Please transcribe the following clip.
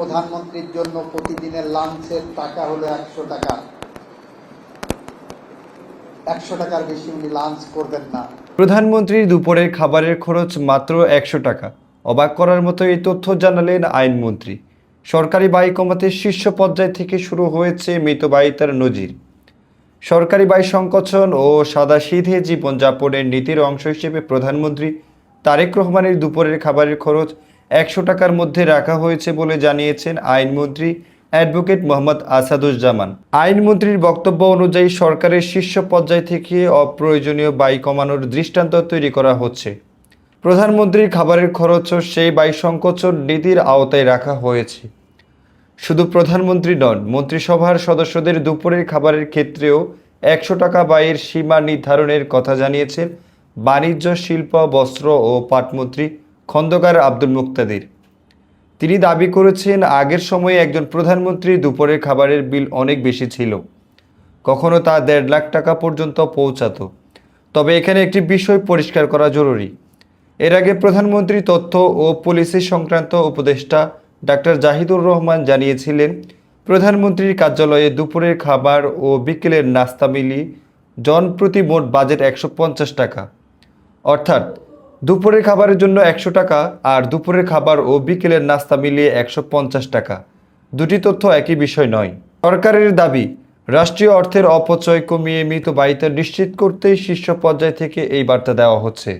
প্রধানমন্ত্রীর জন্য প্রতিদিনের লাঞ্চের টাকা হলো 100 টাকা। 100 টাকার বেশি উনি লাঞ্চ করবেন না। প্রধানমন্ত্রীর দুপুরের খাবারের খরচ মাত্র 100 টাকা। অবাক করার মতো এই তথ্য জানালেন আইনমন্ত্রী। সরকারি ব্যয় কমাতে শীর্ষ পর্যায় থেকে শুরু হয়েছে মিতব্যয়িতার নজির। সরকারি ব্যয় সংকোচন ও সাদাসিধে জীবনযাপনের নীতির অংশ হিসেবে প্রধানমন্ত্রী তারেক রহমানের দুপুরের খাবারের খরচ 100 টাকার মধ্যে রাখা হয়েছে বলে জানিয়েছেন আইনমন্ত্রী অ্যাডভোকেট মোহাম্মদ আসাদুজ্জামান। আইনমন্ত্রীর বক্তব্য অনুযায়ী সরকারের শীর্ষ পর্যায় থেকে অপ্রয়োজনীয় ব্যয় কমানোর দৃষ্টান্ত তৈরি করা হচ্ছে। প্রধানমন্ত্রীর খাবারের খরচও সেই ব্যয় সংকোচন নীতির আওতায় রাখা হয়েছে। শুধু প্রধানমন্ত্রী নন, মন্ত্রিসভার সদস্যদের দুপুরের খাবারের ক্ষেত্রেও 100 টাকা ব্যয়ের সীমা নির্ধারণের কথা জানিয়েছেন বাণিজ্য, শিল্প, বস্ত্র ও পাটমন্ত্রী খন্দকার আব্দুল মুক্তাদির। তিনি দাবি করেছেন, আগের সময়ে একজন প্রধানমন্ত্রীর দুপুরের খাবারের বিল অনেক বেশি ছিল, কখনো তা 1.5 লাখ টাকা পর্যন্ত পৌঁছাতো। তবে এখানে একটি বিষয় পরিষ্কার করা জরুরি। এর আগে প্রধানমন্ত্রী তথ্য ও পলিসি সংক্রান্ত উপদেষ্টা ডাক্তার জাহিদুর রহমান জানিয়েছিলেন, প্রধানমন্ত্রীর কার্যালয়ে দুপুরের খাবার ও বিকেলের নাস্তা মিলিয়ে জনপ্রতি মোট বাজেট 150 টাকা। অর্থাৎ দুপুরের খাবারের জন্য 100 টাকা আর দুপুরের খাবার ও বিকেলের নাস্তা মিলিয়ে 150 টাকা। দুটি তথ্য একই বিষয় নয়। সরকারের দাবি, রাষ্ট্রীয় অর্থের অপচয় কমিয়ে মিতব্যয়িতা নিশ্চিত করতেই শীর্ষ পর্যায় থেকে এই বার্তা দেওয়া হচ্ছে।